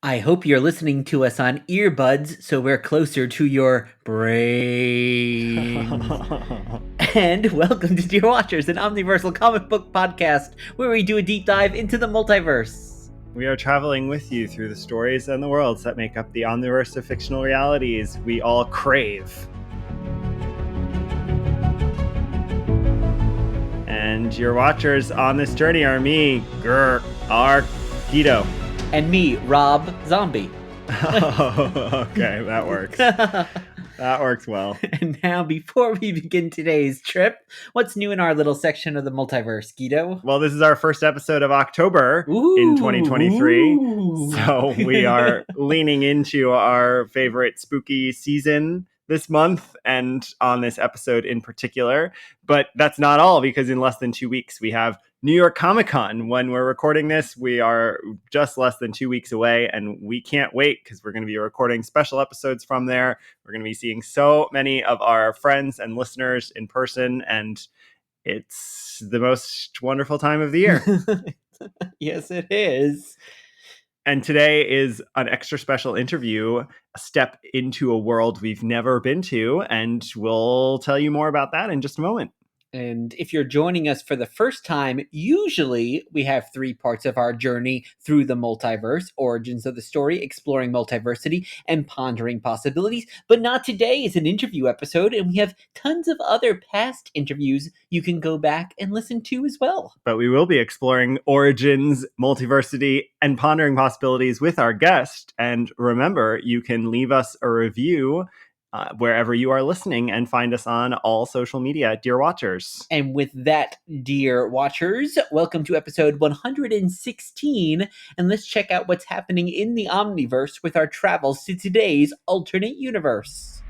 I hope you're listening to us on earbuds so we're closer to your brain. And welcome to Dear Watchers, an omniversal comic book podcast where we do a deep dive into the multiverse. We are traveling with you through the stories and the worlds that make up the omniverse of fictional realities we all crave. And your watchers on this journey are me, Guido. And me, Rob Zombie. Oh, okay, that works. That works well. And now, before we begin today's trip, what's new in our little section of the multiverse, Guido? Well, this is our first episode of October in 2023. So we are leaning into our favorite spooky season this month and on this episode in particular. But that's not all, because in less than 2 weeks, we have New York Comic Con. When we're recording this, we are just less than 2 weeks away, and we can't wait because we're going to be recording special episodes from there. We're going to be seeing so many of our friends and listeners in person, and it's the most wonderful time of the year. Yes, it is. And today is an extra special interview, a step into a world we've never been to, and we'll tell you more about that in just a moment. And if you're joining us for the first time, usually we have 3 parts of our journey through the multiverse: origins of the story, exploring multiversity, and pondering possibilities. But not today. It's an interview episode, and we have tons of other past interviews you can go back and listen to as well. But we will be exploring origins, multiversity, and pondering possibilities with our guest. And remember, you can leave us a review wherever you are listening, and find us on all social media, Dear Watchers. And with that, Dear Watchers, welcome to episode 116, and let's check out what's happening in the Omniverse with our travels to today's alternate universe.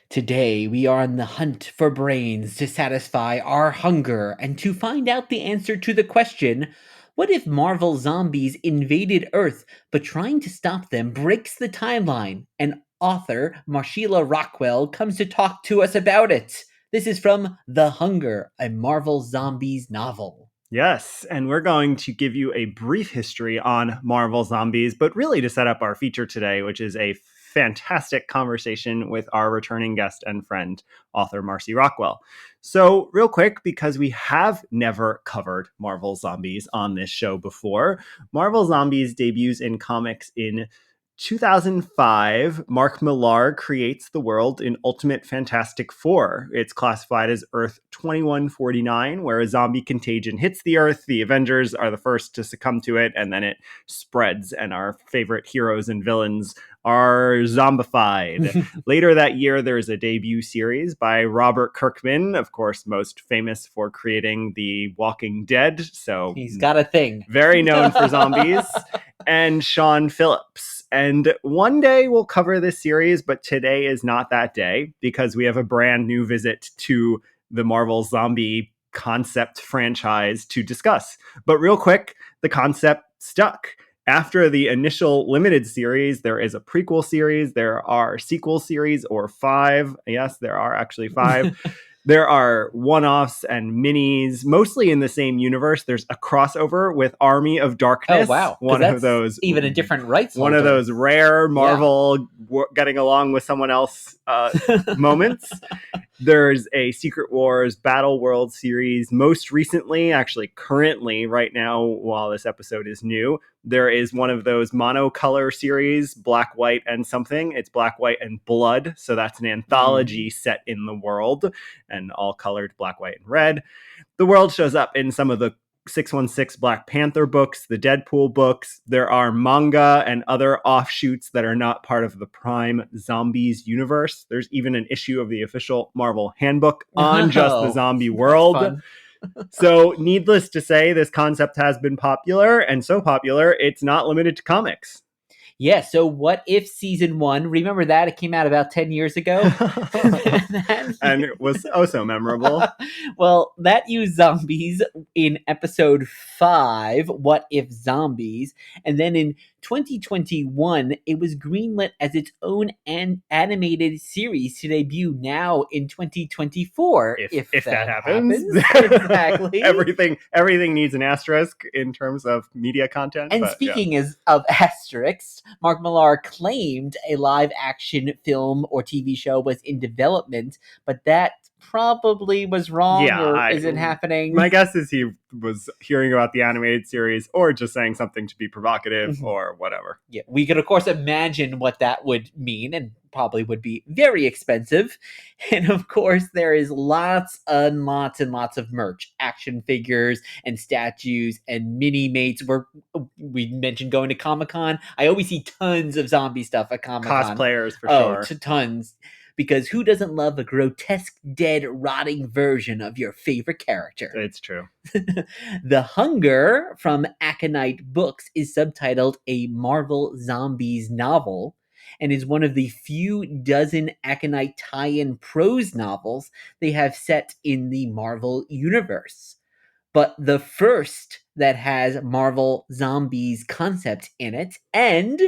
Today, we are on the hunt for brains to satisfy our hunger and to find out the answer to the question: what if Marvel zombies invaded Earth, but trying to stop them breaks the timeline? And author Marsheila Rockwell comes to talk to us about it. This is from The Hunger, a Marvel Zombies novel. Yes, and we're going to give you a brief history on Marvel zombies, but really to set up our feature today, which is a fantastic conversation with our returning guest and friend, author Marcy Rockwell. So real quick, because we have never covered Marvel Zombies on this show before, Marvel Zombies debuts in comics in 2005. Mark Millar creates the world in Ultimate Fantastic Four. It's classified as Earth 2149, where a zombie contagion hits the Earth. The Avengers are the first to succumb to it, and then it spreads, and our favorite heroes and villains are zombified. Later that year, there's a debut series by Robert Kirkman, of course, most famous for creating The Walking Dead. So he's got a thing. Very known for zombies. And Sean Phillips. And one day we'll cover this series, but today is not that day, because we have a brand new visit to the Marvel Zombie concept franchise to discuss. But real quick, the concept stuck. After the initial limited series, there is a prequel series. There are sequel series, or 5. Yes, there are actually 5. There are one-offs and minis, mostly in the same universe. There's a crossover with Army of Darkness. Oh, wow. One of those, even a different rights one holder. of those rare Marvel getting along with someone else moments. There's a Secret Wars Battle World series. Most recently, actually currently, right now, while this episode is new, there is one of those monocolor series, Black, White, and something. It's Black, White, and Blood. So that's an anthology set in the world, and all colored black, white, and red. The world shows up in some of the 616 Black Panther books, the Deadpool books. There are manga and other offshoots that are not part of the Prime Zombies universe. There's even an issue of the official Marvel handbook on just the zombie world. So needless to say, this concept has been popular, and so popular, it's not limited to comics. Yeah, so what if season 1, remember that? It came out about 10 years ago. And it was so memorable. Well, that used zombies in episode 5, What If Zombies? And then in 2021, it was greenlit as its own animated series to debut now in 2024. If that that happens. happens. Exactly. everything needs an asterisk in terms of media content. And but yeah. speaking of asterisks, Mark Millar claimed a live action film or TV show was in development, but that probably was wrong or isn't happening. My guess is he was hearing about the animated series or just saying something to be provocative or whatever. Yeah, we could of course imagine what that would mean, and probably would be very expensive. And of course, there is lots and lots and lots of merch, action figures and statues and mini mates. We mentioned going to Comic-Con. I always see tons of zombie stuff at Comic-Con. Cosplayers for sure. Tons. Because who doesn't love a grotesque, dead, rotting version of your favorite character? It's true. The Hunger from Aconyte Books is subtitled A Marvel Zombies Novel and is one of the few dozen Aconyte tie-in prose novels they have set in the Marvel universe. But the first that has Marvel Zombies concept in it, and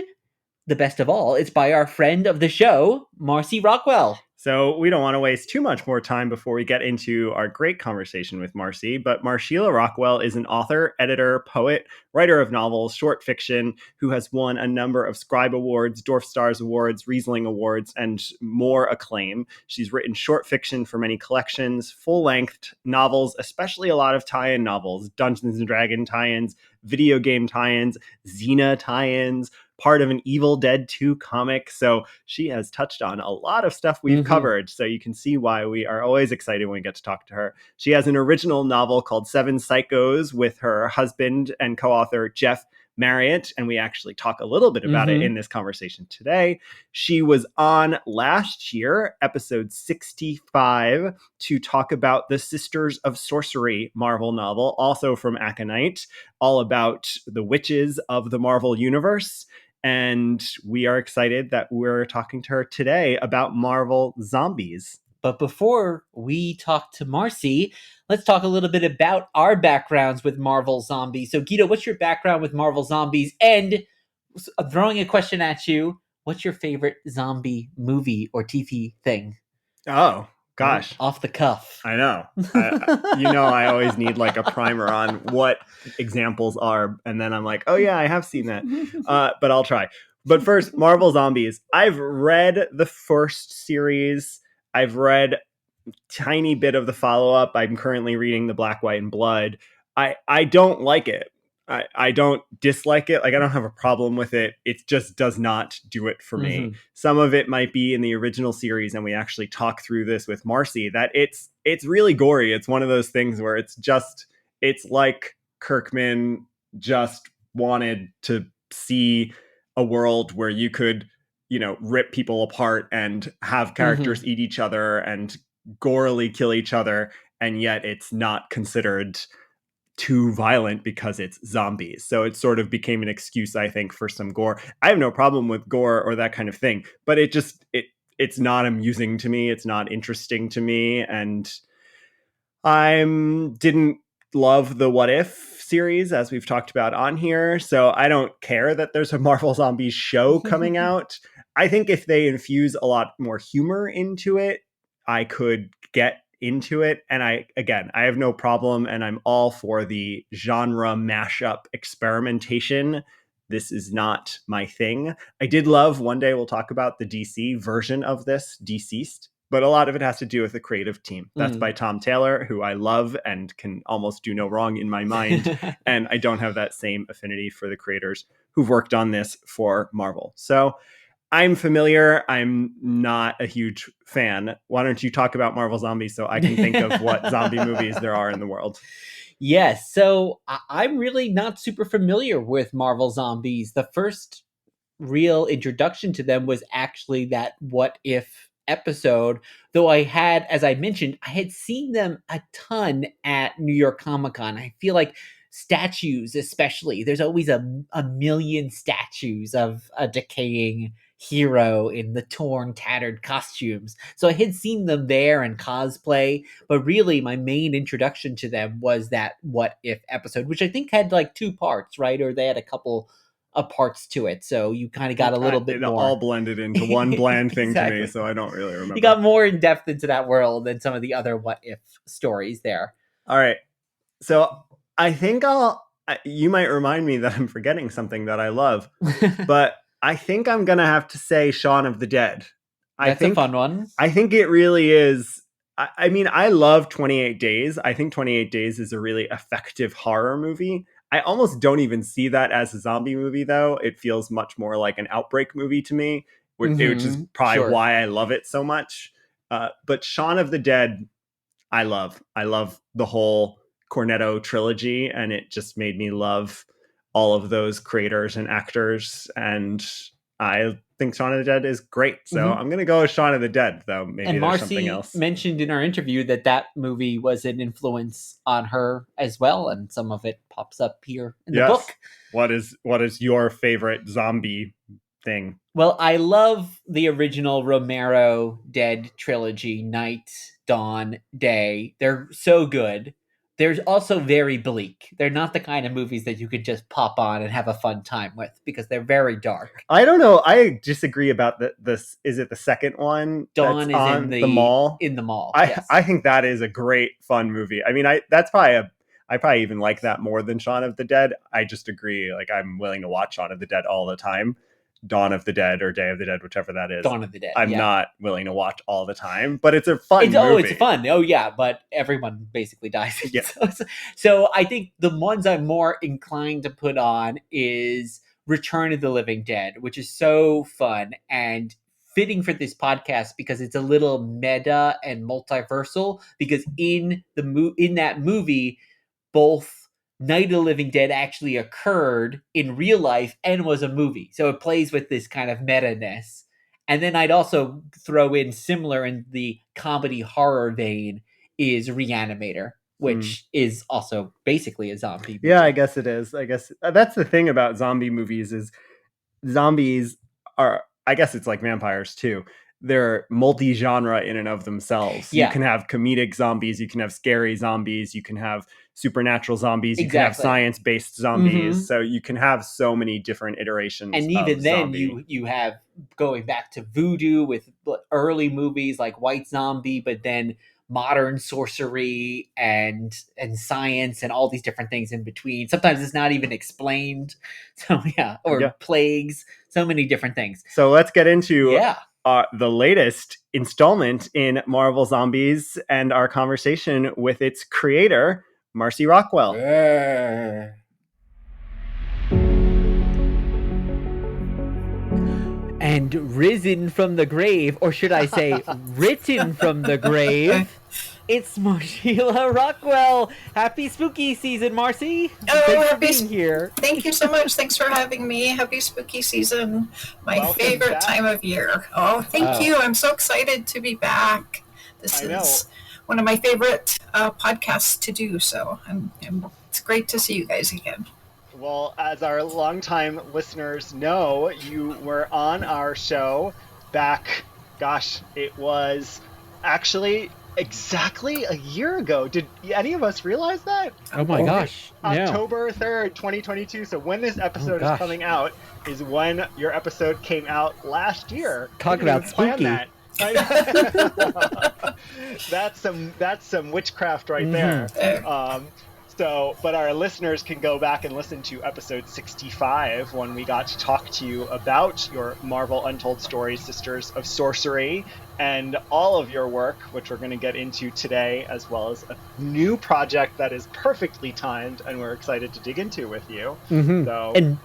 the best of all, it's by our friend of the show, Marsheila Rockwell. So we don't want to waste too much more time before we get into our great conversation with Marcy, but Marsheila Rockwell is an author, editor, poet, writer of novels, short fiction, who has won a number of Scribe Awards, Dwarf Stars Awards, Riesling Awards, and more acclaim. She's written short fiction for many collections, full-length novels, especially a lot of tie-in novels, Dungeons & Dragons tie-ins, video game tie-ins, Xena tie-ins, part of an Evil Dead 2 comic. So she has touched on a lot of stuff we've covered. So you can see why we are always excited when we get to talk to her. She has an original novel called Seven Psychopaths with her husband and co-author Jeff Marriott, and we actually talk a little bit about it in this conversation today. She was on last year, episode 65, to talk about the Sisters of Sorcery Marvel novel, also from Aconyte, all about the witches of the Marvel universe. And we are excited that we're talking to her today about Marvel Zombies. But before we talk to Marcy, let's talk a little bit about our backgrounds with Marvel Zombies. So, Guido, what's your background with Marvel Zombies? And throwing a question at you, what's your favorite zombie movie or TV thing? Oh, gosh. Off the cuff. I know. I always need like a primer on what examples are. And then I'm like, oh, yeah, I have seen that. But I'll try. But first, Marvel Zombies. I've read the first series. I've read a tiny bit of the follow-up. I'm currently reading The Black, White, and Blood. I don't like it. I don't dislike it. Like, I don't have a problem with it. It just does not do it for me. Some of it might be in the original series, and we actually talk through this with Marcy, that it's really gory. It's one of those things where it's like Kirkman just wanted to see a world where you could, rip people apart and have characters eat each other and gorily kill each other, and yet it's not considered too violent because it's zombies. So it sort of became an excuse, I think, for some gore. I have no problem with gore or that kind of thing, but it's not amusing to me. It's not interesting to me. And I didn't love the What If series, as we've talked about on here. So I don't care that there's a Marvel Zombies show coming out. I think if they infuse a lot more humor into it, I could get into it. And I have no problem, and I'm all for the genre mashup experimentation. This is not my thing. I did love, one day we'll talk about the DC version of this, Deceased, but a lot of it has to do with the creative team. That's by Tom Taylor, who I love and can almost do no wrong in my mind. And I don't have that same affinity for the creators who've worked on this for Marvel. So I'm familiar. I'm not a huge fan. Why don't you talk about Marvel Zombies so I can think of what zombie movies there are in the world? Yes. So I'm really not super familiar with Marvel Zombies. The first real introduction to them was actually that What If episode, though I had, as I mentioned, I had seen them a ton at New York Comic-Con. I feel like statues, especially, there's always a million statues of a decaying hero in the torn, tattered costumes. So I had seen them there in cosplay, but really my main introduction to them was that What If episode, which I think had like two parts, right? Or they had a couple parts to it, so you kind of got a little bit it more. all blended into one bland thing to Exactly. me, so I don't really remember. You got more in depth into that world than some of the other what if stories there. All right, so I think you might remind me that I'm forgetting something that I love, but I think I'm gonna have to say Shaun of the Dead. That's a fun one. I think it really is. I mean, I love 28 Days. I think 28 Days is a really effective horror movie. I almost don't even see that as a zombie movie, though. It feels much more like an outbreak movie to me, which is probably why I love it so much. But Shaun of the Dead, I love. I love the whole Cornetto trilogy, and it just made me love all of those creators and actors. And I think Shaun of the Dead is great. So I'm going to go with Shaun of the Dead, though. Maybe and there's something Marcy else. mentioned in our interview that movie was an influence on her as well, and some of it pops up here in the book. What is your favorite zombie thing? Well, I love the original Romero Dead trilogy, Night, Dawn, Day. They're so good. They're also very bleak. They're not the kind of movies that you could just pop on and have a fun time with because they're very dark. I don't know. I disagree about this. Is it the second one? Dawn that's is on the mall. In the mall. I think that is a great fun movie. I mean, I probably even like that more than Shaun of the Dead. I just agree. Like, I'm willing to watch Shaun of the Dead all the time. Dawn of the Dead or Day of the Dead, whichever that is. Dawn of the Dead. I'm not willing to watch all the time, but it's a fun movie. Oh, it's fun. Oh, yeah, but everyone basically dies. Yeah. So I think the ones I'm more inclined to put on is Return of the Living Dead, which is so fun and fitting for this podcast because it's a little meta and multiversal. Because in that movie, both Night of the Living Dead actually occurred in real life and was a movie. So it plays with this kind of meta-ness. And then I'd also throw in, similar in the comedy horror vein, is Reanimator, which is also basically a zombie movie. Yeah, I guess it is. I guess that's the thing about zombie movies is zombies are, I guess it's like vampires too. They're multi-genre in and of themselves. Yeah. You can have comedic zombies, you can have scary zombies, you can have supernatural zombies, you can have science-based zombies. So you can have so many different iterations. And even then, you have going back to voodoo with early movies like White Zombie, but then modern sorcery and science and all these different things in between. Sometimes it's not even explained. So plagues, so many different things. So let's get into the latest installment in Marvel Zombies and our conversation with its creator, Marcy Rockwell. And risen from the grave, or should I say written from the grave, it's Marsheila Rockwell. Happy spooky season, Marcy. Thanks for being here. Thank you so much. Thanks for having me. Happy spooky season. My favorite time of year. Oh, thank you. I'm so excited to be back. This is one of my favorite podcasts to do. So it's great to see you guys again. Well, as our longtime listeners know, you were on our show back, it was actually exactly a year ago. Did any of us realize that? Oh my gosh. October 3rd, 2022. So when this episode is coming out is when your episode came out last year. Talk about spooky. That's some witchcraft right there. But our listeners can go back and listen to episode 65 when we got to talk to you about your Marvel Untold Stories Sisters of Sorcery and all of your work, which we're going to get into today, as well as a new project that is perfectly timed and we're excited to dig into with you. So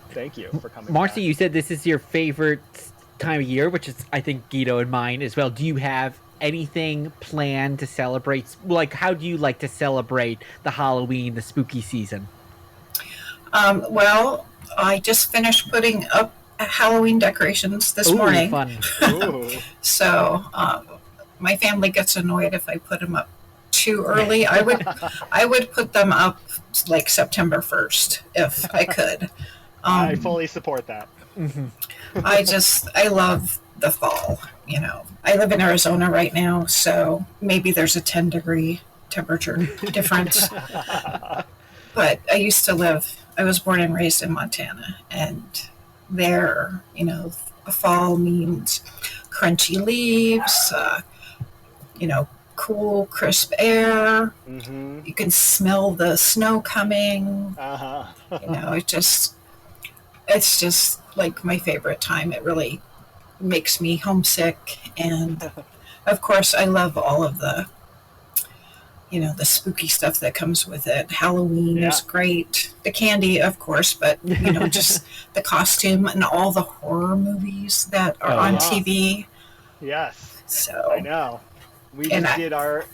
thank you for coming. Marcy, you said this is your favorite time of year, which is, I think, Guido and mine as well. Do you have anything planned to celebrate? Like, how do you like to celebrate the Halloween, the spooky season? Well, I just finished putting up Halloween decorations this morning. Fun. So my family gets annoyed if I put them up too early. I would put them up like September 1st if I could. I fully support that. I love the fall. I live in Arizona right now, so maybe there's a 10-degree temperature difference. But I used to live I was born and raised in Montana, and there, fall means crunchy leaves, cool, crisp air. Mm-hmm. You can smell the snow coming. Uh-huh. It's just like my favorite time. It really makes me homesick. And of course, I love all of the spooky stuff that comes with it. Halloween is great. The candy, of course, but, just the costume and all the horror movies that are on TV. Yes. So I know. We just did our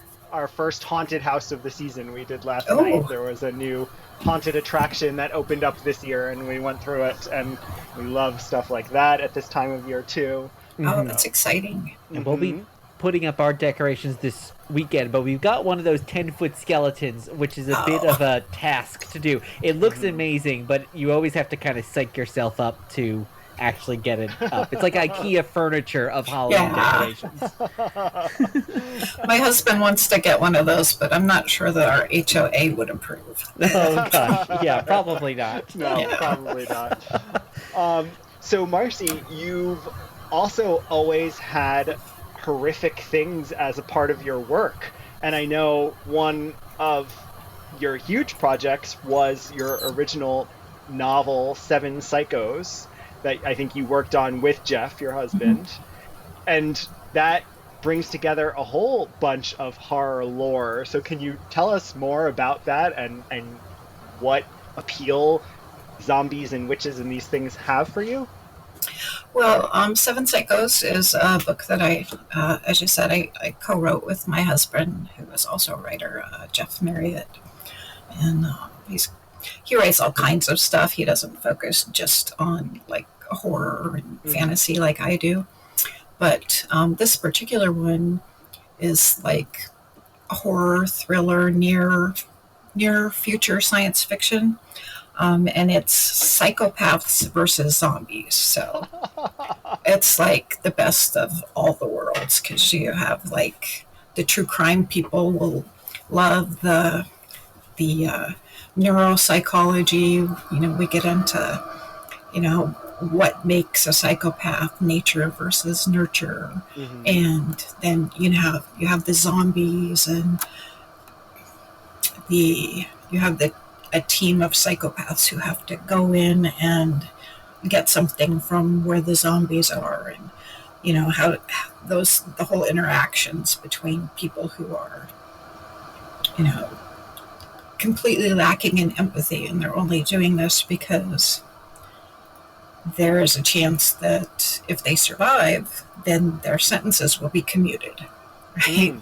first haunted house of the season. We did last night. There was a new haunted attraction that opened up this year, and we went through it, and we love stuff like that at this time of year too. Oh, that's exciting. And we'll be putting up our decorations this weekend, but we've got one of those 10-foot skeletons, which is a bit of a task to do. It looks amazing, but you always have to kind of psych yourself up to actually get it up. It's like IKEA furniture of Halloween decorations. My husband wants to get one of those, but I'm not sure that our HOA would approve. Oh gosh, yeah, probably not. No, probably not. So Marcy, you've also always had horrific things as a part of your work, and I know one of your huge projects was your original novel Seven Psychos that I think you worked on with Jeff, your husband, and that brings together a whole bunch of horror lore. So can you tell us more about that and what appeal zombies and witches and these things have for you? Well, Seven Psychos is a book that as you said, I co-wrote with my husband, who is also a writer, Jeff Marriott. And he writes all kinds of stuff. He doesn't focus just on like horror and fantasy like I do. But this particular one is like a horror thriller, near future science fiction. And it's psychopaths versus zombies. So it's like the best of all the worlds, because you have like the true crime people will love the neuropsychology. We get into, what makes a psychopath, nature versus nurture. And then you have the zombies, and you have a team of psychopaths who have to go in and get something from where the zombies are, and how the whole interactions between people who are completely lacking in empathy, and they're only doing this because there is a chance that if they survive, then their sentences will be commuted, right?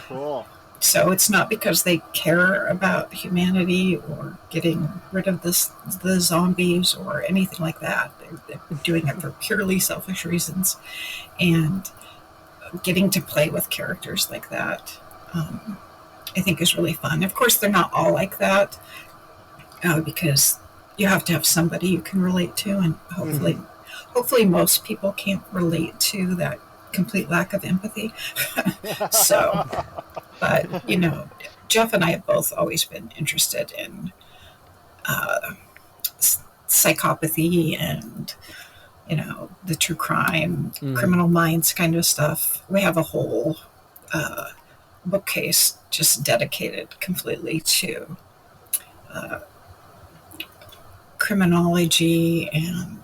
Cool. So it's not because they care about humanity or getting rid of the zombies or anything like that. They're doing it for purely selfish reasons. And getting to play with characters like that, I think is really fun. Of course, they're not all like that, because you have to have somebody you can relate to, and hopefully most people can't relate to that complete lack of empathy. So, but Jeff and I have both always been interested in psychopathy and the true crime, criminal minds kind of stuff. We have a whole bookcase just dedicated completely to criminology and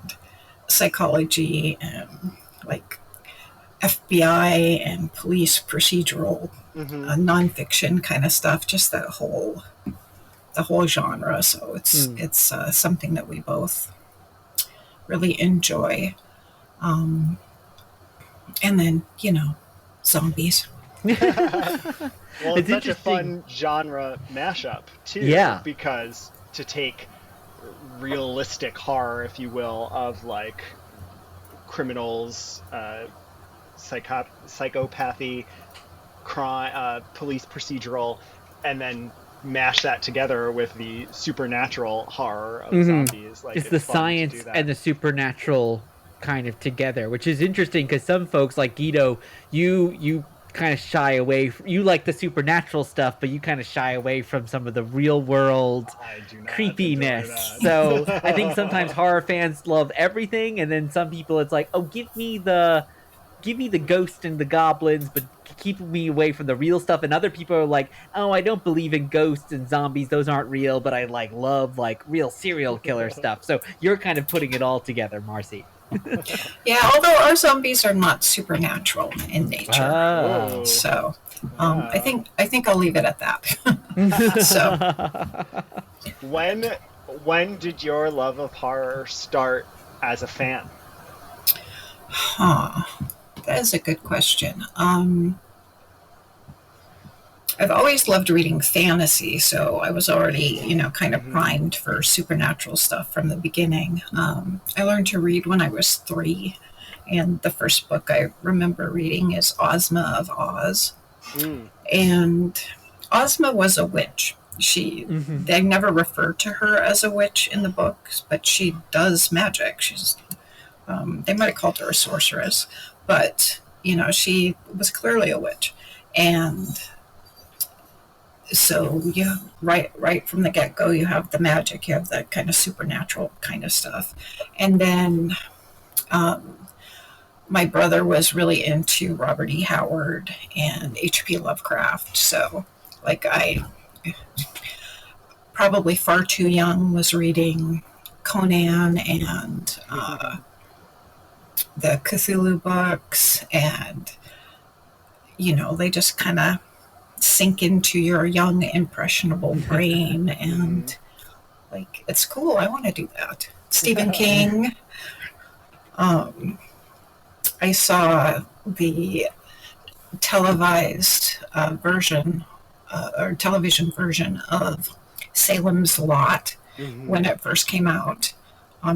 psychology and like FBI and police procedural nonfiction kind of stuff, just the whole genre. So it's something that we both really enjoy. And then, zombies. Well, it's such a fun genre mashup too. Yeah. Because to take realistic horror, if you will, of like criminals, psychopathy, crime, police procedural, and then mash that together with the supernatural horror of zombies. Like it's the science and the supernatural kind of together, which is interesting because some folks like Guido, you kind of shy away. You like the supernatural stuff, but you kind of shy away from some of the real world creepiness. So I think sometimes horror fans love everything, and then some people it's like, oh, give me the ghost and the goblins, but keep me away from the real stuff. And other people are like, oh, I don't believe in ghosts and zombies; those aren't real. But I love real serial killer stuff. So you're kind of putting it all together, Marcy. Yeah, although our zombies are not supernatural in nature, Oh. so I think I'll leave it at that. So, when did your love of horror start as a fan? That is a good question. I've always loved reading fantasy, so I was already, kind of primed for supernatural stuff from the beginning. I learned to read when I was 3, and the first book I remember reading is Ozma of Oz. And Ozma was a witch. They never referred to her as a witch in the books, but she does magic. They might have called her a sorceress, but she was clearly a witch. And so right from the get-go, you have the magic, you have that kind of supernatural kind of stuff. And then my brother was really into Robert E. Howard and H.P. Lovecraft. So I probably far too young was reading Conan and the Cthulhu books, and they just kind of sink into your young impressionable brain, and it's cool, I want to do that. Stephen King. I saw the televised version or television version of Salem's Lot when it first came out.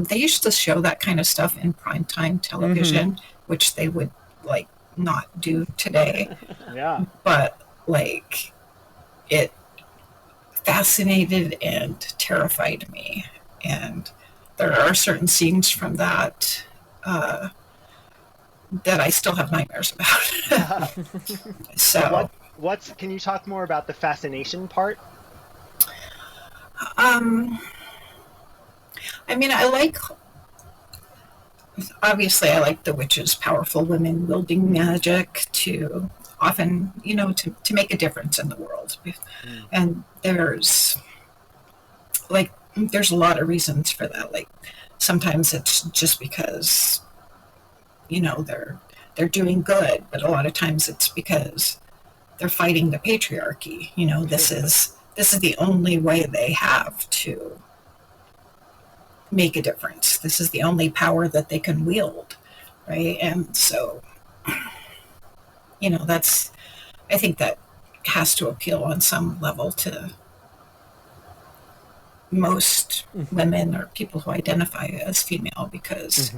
They used to show that kind of stuff in primetime television, which they would not do today. Yeah. But it fascinated and terrified me. And there are certain scenes from that that I still have nightmares about. So can you talk more about the fascination part? Obviously I like the witches, powerful women wielding magic to often, to make a difference in the world. And there's a lot of reasons for that. Sometimes it's just because, they're doing good, but a lot of times it's because they're fighting the patriarchy. This is the only way they have to make a difference. This is the only power that they can wield, right? And so, I think that has to appeal on some level to most women or people who identify as female, because,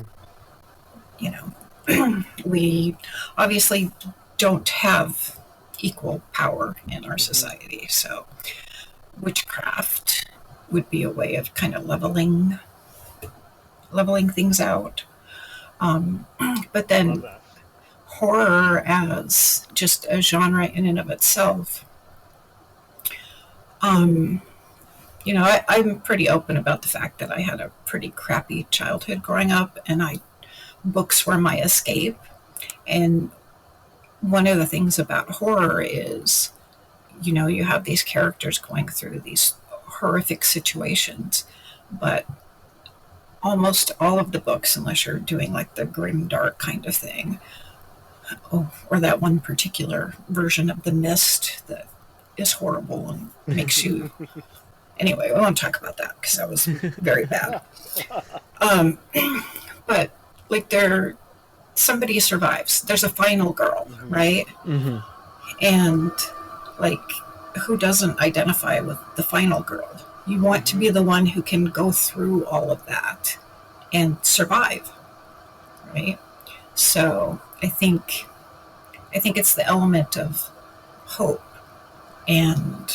we obviously don't have equal power in our society. So witchcraft would be a way of kind of leveling things out. But then horror as just a genre in and of itself, I'm pretty open about the fact that I had a pretty crappy childhood growing up, and books were my escape. And one of the things about horror is, you have these characters going through these horrific situations, but almost all of the books, unless you're doing the grim dark kind of thing, or that one particular version of The Mist that is horrible and makes you... Anyway, I won't talk about that because that was very bad. But somebody survives. There's a final girl, right? And who doesn't identify with the final girl? You want to be the one who can go through all of that and survive, right? So I think it's the element of hope and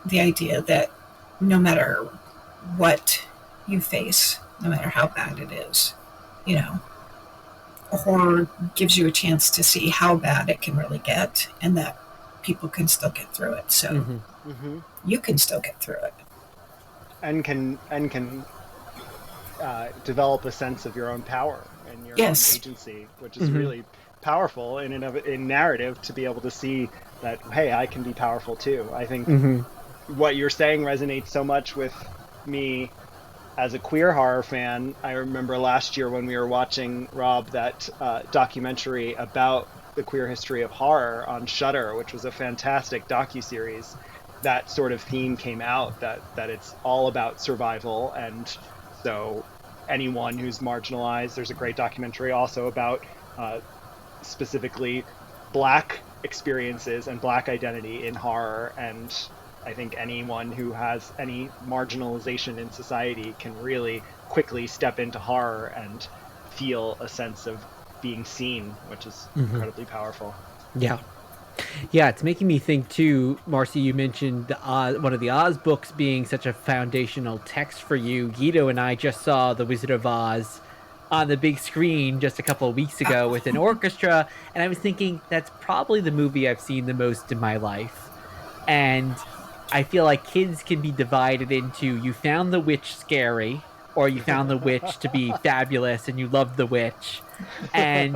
the idea that no matter what you face, no matter how bad it is, horror gives you a chance to see how bad it can really get, and that people can still get through it. So you can still get through it, and can develop a sense of your own power and your own agency, which is really powerful in narrative, to be able to see that, hey, I can be powerful too. I think what you're saying resonates so much with me as a queer horror fan. I remember last year when we were watching, Rob, that documentary about the queer history of horror on Shudder, which was a fantastic docuseries. That sort of theme came out, that it's all about survival, and so anyone who's marginalized. There's a great documentary also about specifically Black experiences and Black identity in horror, and I think anyone who has any marginalization in society can really quickly step into horror and feel a sense of being seen, which is incredibly powerful. Yeah. Yeah, it's making me think too, Marcy, you mentioned one of the Oz books being such a foundational text for you. Guido and I just saw The Wizard of Oz on the big screen just a couple of weeks ago with an orchestra, and I was thinking that's probably the movie I've seen the most in my life. And I feel like kids can be divided into, you found the witch scary, or you found the witch to be fabulous and you loved the witch. And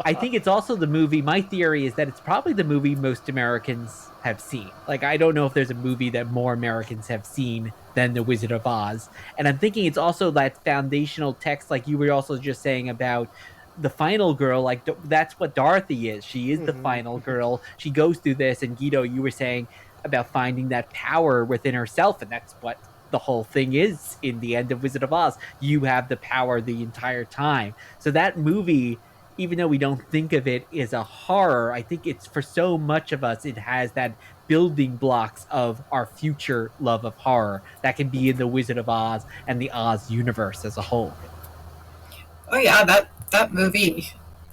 I think it's also the movie, my theory is that it's probably the movie most Americans have seen. Like, I don't know if there's a movie that more Americans have seen than The Wizard of Oz. And I'm thinking it's also that foundational text, like you were also just saying about the final girl, like that's what Dorothy is. She is the final girl. She goes through this, and Guido, you were saying about finding that power within herself, and that's what the whole thing is in the end of Wizard of Oz. You have the power the entire time. So that movie, even though we don't think of it as a horror, I think it's, for so much of us, it has that building blocks of our future love of horror that can be in the Wizard of Oz and the Oz universe as a whole. Oh yeah, that movie,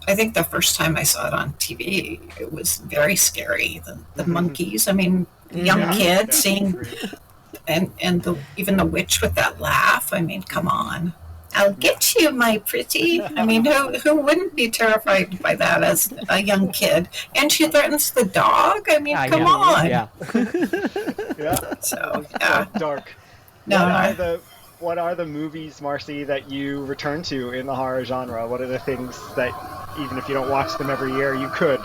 I think the first time I saw it on TV, it was very scary. The monkeys, I mean, young kid seeing, and even the witch with that laugh. I mean, come on, I'll get you, my pretty. I mean, who wouldn't be terrified by that as a young kid? And she threatens the dog. I mean, come on. Yeah. So yeah, dark. No. What are the movies, Marcy, that you return to in the horror genre? What are the things that, even if you don't watch them every year, you could?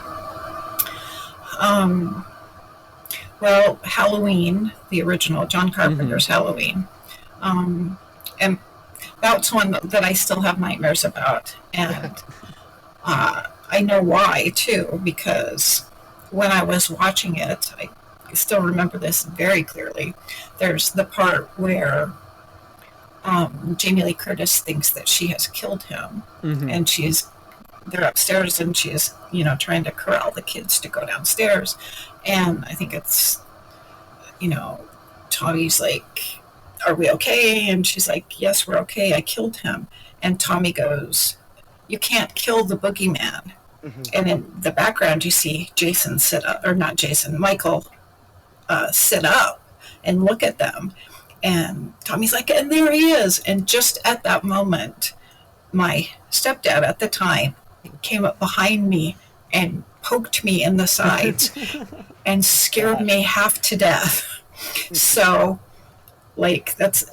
Well, Halloween, the original John Carpenter's Halloween, and that's one that I still have nightmares about, and I know why too, because when I was watching it, I still remember this very clearly. There's the part where Jamie Lee Curtis thinks that she has killed him, and they're upstairs, and she is, trying to corral the kids to go downstairs, and I think it's, Tommy's like, "Are we okay?" And she's like, "Yes, we're okay. I killed him." And Tommy goes, "You can't kill the boogeyman." And in the background, you see Jason sit up, or not Jason, Michael sit up and look at them. And Tommy's like, "And there he is." And just at that moment, my stepdad at the time came up behind me and poked me in the sides and scared me half to death. So, like, that's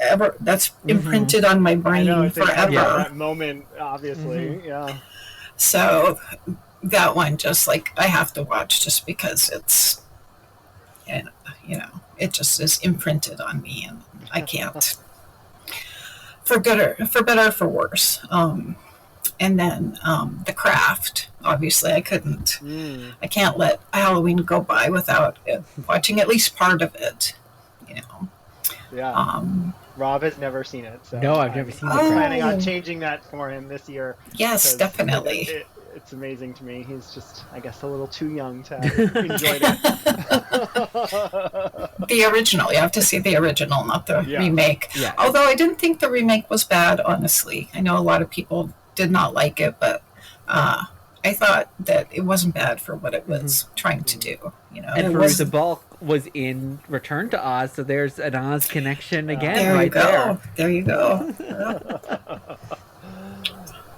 imprinted on my brain forever. Yeah, that moment, obviously, yeah. So that one, just like, I have to watch just because it's, it just is imprinted on me, and I can't, for better or for worse. And then The Craft, obviously I couldn't. I can't let Halloween go by without watching at least part of it, Yeah. Rob has never seen it. So no, I've never seen it. I'm planning on changing that for him this year. Yes, definitely. It's amazing to me. He's just, I guess, a little too young to have enjoyed it. The original. You have to see the original, not the remake. Yeah. Although I didn't think the remake was bad, honestly. I know a lot of people did not like it, but I thought that it wasn't bad for what it was trying to do. And Veruca Balk was in Return to Oz, so there's an Oz connection again. There right you go. there. There you go.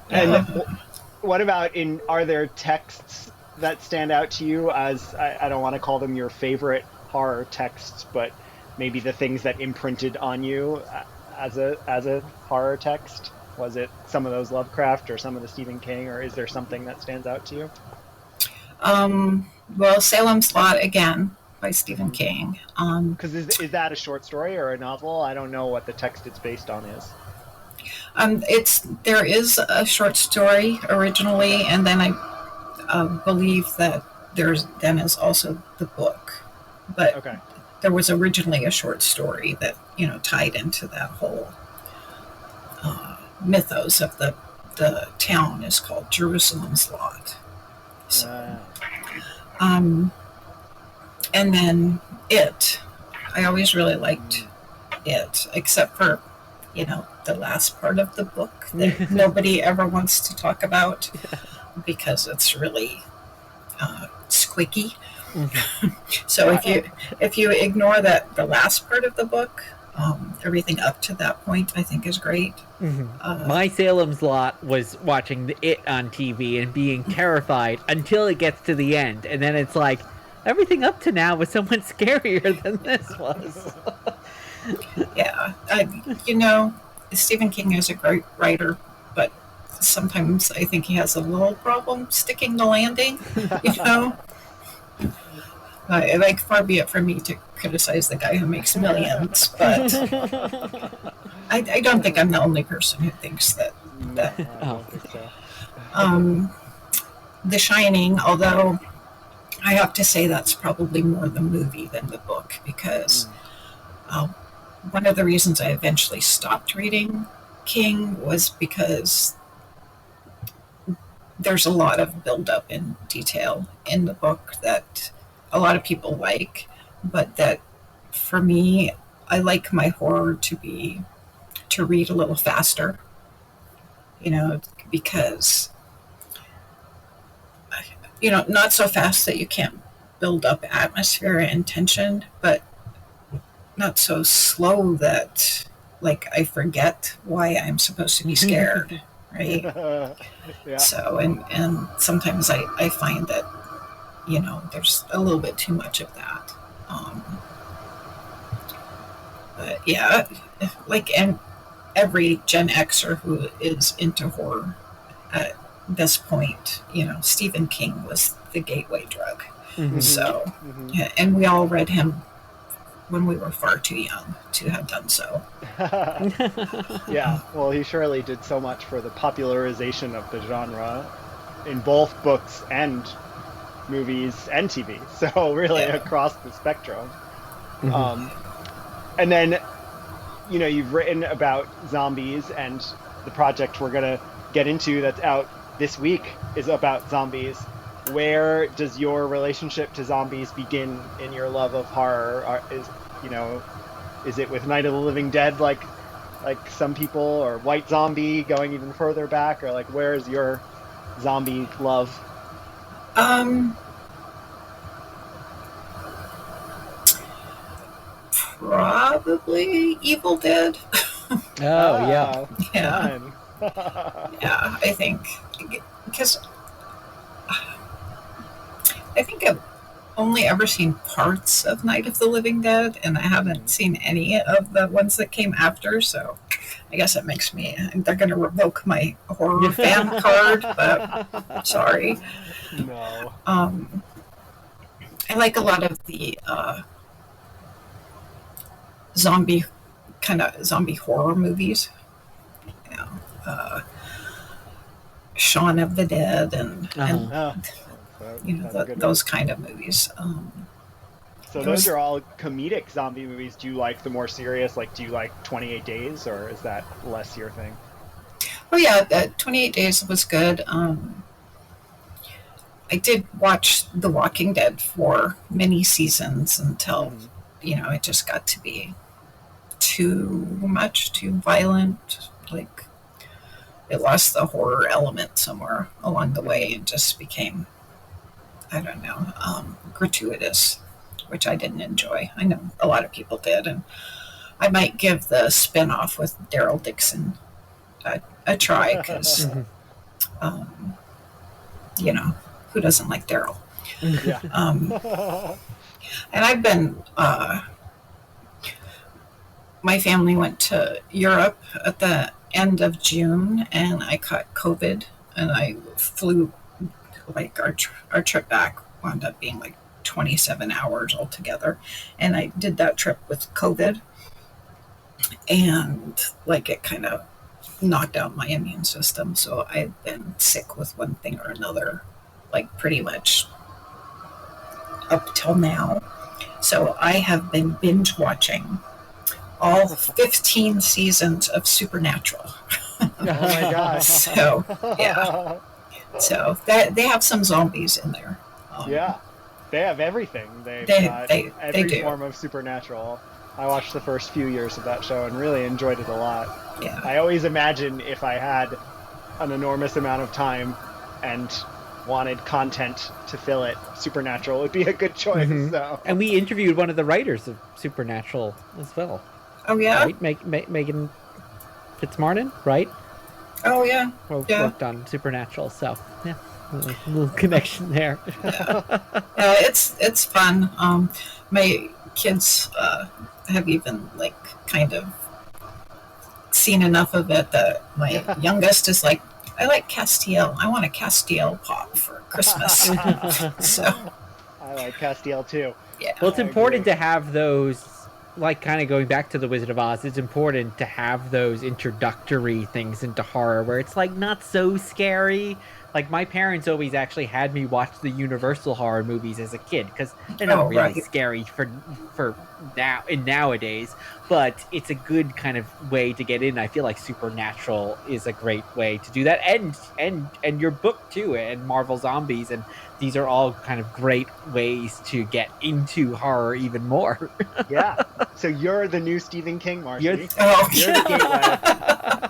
And what about are there texts that stand out to you as, I don't want to call them your favorite horror texts, but maybe the things that imprinted on you as a horror text? Was it some of those Lovecraft or some of the Stephen King, or is there something that stands out to you? Well, Salem's Lot again by Stephen King. Because is that a short story or a novel? I don't know what the text it's based on is. There is a short story originally, and then I believe that there's then is also the book. But okay. There was originally a short story that tied into that whole mythos of the town is called Jerusalem's Lot. So, and then It. I always really liked It, except for the last part of the book that nobody ever wants to talk about because it's really squeaky. So if you ignore the last part of the book, everything up to that point I think is great. My Salem's Lot was watching It on TV and being terrified until it gets to the end, and then it's like everything up to now was so much scarier than this was. Yeah, Stephen King is a great writer, but sometimes I think he has a little problem sticking the landing. Like, far be it from me to criticize the guy who makes millions, but I don't think I'm the only person who thinks that. I don't think so. The Shining, although I have to say that's probably more the movie than the book, because one of the reasons I eventually stopped reading King was because there's a lot of build-up in detail in the book that a lot of people like, but that for me, I like my horror to read a little faster, because not so fast that you can't build up atmosphere and tension, but not so slow that I forget why I'm supposed to be scared, right? Yeah. So and sometimes I find that there's a little bit too much of that. But yeah, and every Gen Xer who is into horror at this point, Stephen King was the gateway drug. So, yeah, and we all read him when we were far too young to have done so. Yeah, well, he surely did so much for the popularization of the genre in both books and movies and TV. So really across the spectrum. And then, you've written about zombies, and the project we're going to get into that's out this week is about zombies. Where does your relationship to zombies begin in your love of horror? Is it with Night of the Living Dead, like some people, or White Zombie going even further back, or where is your zombie love? Probably Evil Dead. Yeah. Yeah. Yeah, I think because I think I've only ever seen parts of Night of the Living Dead, and I haven't seen any of the ones that came after, so I guess it makes me, they're going to revoke my horror fan card, but sorry. No. I like a lot of the zombie horror movies. Shaun of the Dead and those kind of movies. So those are all comedic zombie movies. Do you like the more serious, do you like 28 Days, or is that less your thing? Oh yeah, 28 Days was good. I did watch The Walking Dead for many seasons until, it just got to be too much, too violent. It lost the horror element somewhere along the way and just became, I don't know, gratuitous, which I didn't enjoy. I know a lot of people did, and I might give the spinoff with Daryl Dixon a try, because you know, who doesn't like Daryl? Yeah. And I've been, my family went to Europe at the end of June, and I caught COVID, and I flew, like, our trip back wound up being like 27 hours altogether. And I did that trip with COVID, and like it kind of knocked out my immune system. So I've been sick with one thing or another, like pretty much up till now. So I have been binge watching all 15 seasons of Supernatural. Oh my gosh. So, yeah. So that they have some zombies in there. Yeah. They have everything. They've got every form of Supernatural. I watched the first few years of that show and really enjoyed it a lot. Yeah. I always imagine if I had an enormous amount of time and wanted content to fill it, Supernatural would be a good choice. Mm-hmm. So. And we interviewed one of the writers of Supernatural as well. Oh, yeah? Right? Megan Fitzmartin, right? Oh, yeah. Worked on Supernatural, so yeah, a little connection there. Yeah, it's fun. My kids have even like kind of seen enough of it that my youngest is like, I like Castiel. I want a Castiel pop for Christmas. So I like Castiel too. Yeah. Well, it's important to have those. Like, kind of going back to The Wizard of Oz, it's important to have those introductory things into horror where it's, like, not so scary. Like, my parents always actually had me watch the Universal horror movies as a kid, because they're not really scary for nowadays, but it's a good kind of way to get in. I feel like Supernatural is a great way to do that, and your book, too, and Marvel Zombies, and these are all kind of great ways to get into horror even more. Yeah. So you're the new Stephen King, Marcy. You're the gateway.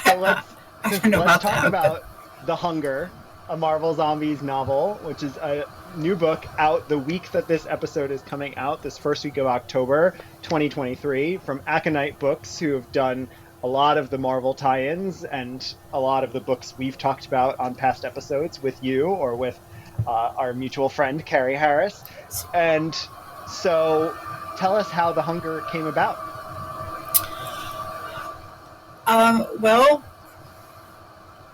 So let's talk about The Hunger, a Marvel Zombies novel, which is a new book out the week that this episode is coming out, this first week of October 2023, from Aconyte Books, who have done a lot of the Marvel tie-ins and a lot of the books we've talked about on past episodes with you or with our mutual friend, Carrie Harris. And so tell us how The Hunger came about. Well,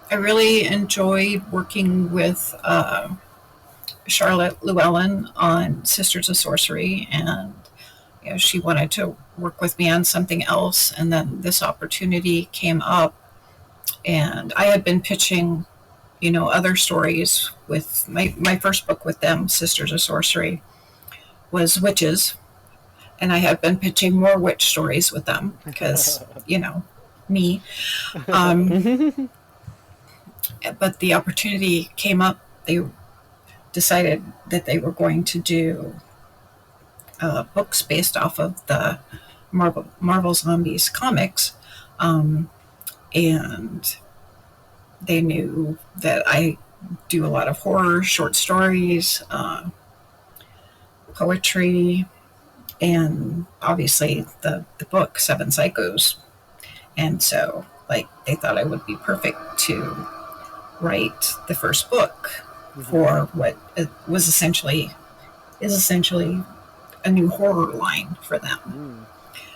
I really enjoyed working with Charlotte Llewellyn on Sisters of Sorcery, and she wanted to work with me on something else, and then this opportunity came up, and I had been pitching other stories with my first book with them, Sisters of Sorcery, was witches, and I have been pitching more witch stories with them because me. But the opportunity came up. They decided that they were going to do books based off of the Marvel Zombies comics, and they knew that I do a lot of horror, short stories, poetry, and obviously the book Seven Psychos. And so they thought I would be perfect to write the first book for what is essentially a new horror line for them.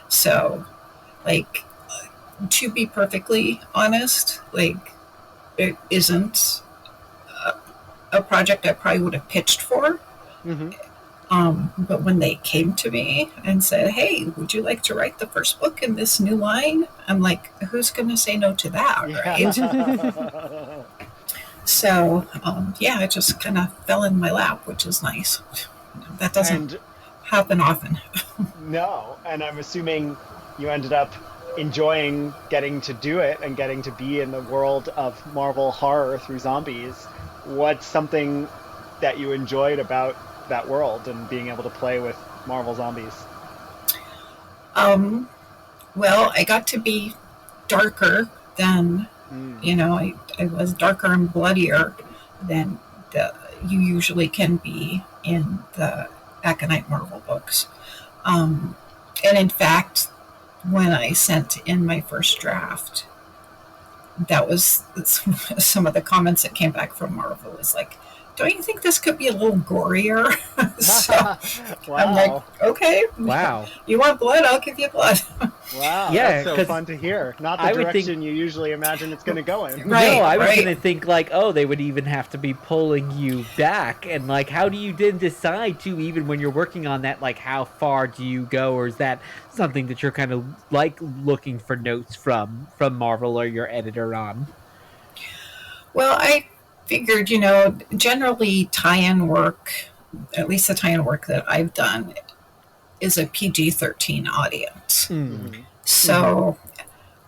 So, to be perfectly honest, it isn't a project I probably would have pitched for. But when they came to me and said, "Hey, would you like to write the first book in this new line?" I'm like, who's going to say no to that, right? So, it just kind of fell in my lap, which is nice. That doesn't happen often. No, and I'm assuming you ended up enjoying getting to do it and getting to be in the world of Marvel horror through zombies. What's something that you enjoyed about that world and being able to play with Marvel Zombies? Well, I got to be darker than, I was darker and bloodier than you usually can be in the Aconyte Marvel books. And in fact, when I sent in my first draft, that was some of the comments that came back from Marvel. Is like, don't you think this could be a little gorier? So wow. I'm like, okay, wow, you want blood? I'll give you blood. Wow, yeah, that's so fun to hear. Not the direction you usually imagine it's going to go in. Right, no, I was going to think like, oh, they would even have to be pulling you back, and like, how do you then decide too, even when you're working on that, like, how far do you go, or is that something that you're kind of like looking for notes from Marvel or your editor on? Well, I figured, generally tie-in work, at least the tie-in work that I've done, is a PG-13 audience. Mm-hmm. So,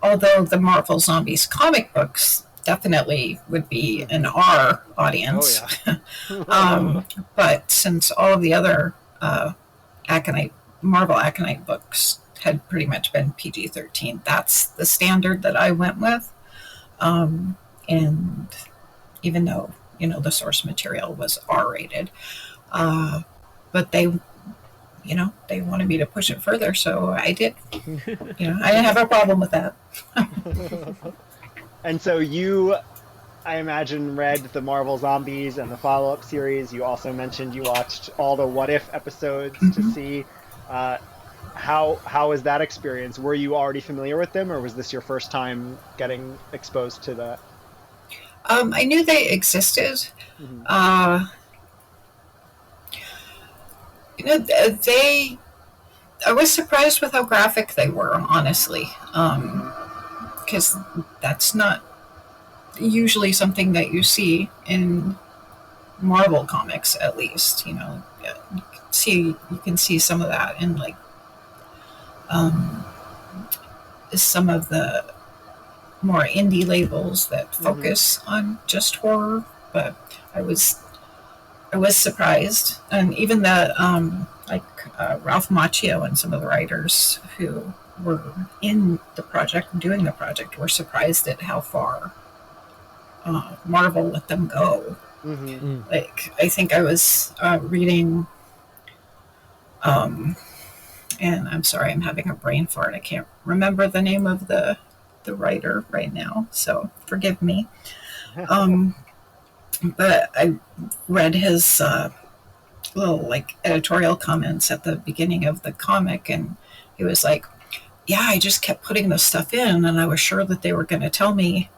although the Marvel Zombies comic books definitely would be an R audience, but since all of the other Marvel Aconyte books had pretty much been PG-13, that's the standard that I went with. And even though, the source material was R-rated, but they wanted me to push it further, so I did. I didn't have a problem with that. And so you, I imagine, read the Marvel Zombies and the follow-up series. You also mentioned you watched all the What If episodes to see. How was that experience? Were you already familiar with them, or was this your first time getting exposed to that? I knew they existed. Mm-hmm. I was surprised with how graphic they were, honestly, because that's not usually something that you see in Marvel comics, at least. You can see some of that in like some of the more indie labels that focus on just horror, but I was surprised. And even the Ralph Macchio and some of the writers who were in the project, doing the project, were surprised at how far Marvel let them go. Mm-hmm. Like, I think I was reading, and I'm sorry, I'm having a brain fart. I can't remember the name of the writer right now, so forgive me. But I read his little editorial comments at the beginning of the comic, and he was like, yeah, I just kept putting this stuff in, and I was sure that they were going to tell me,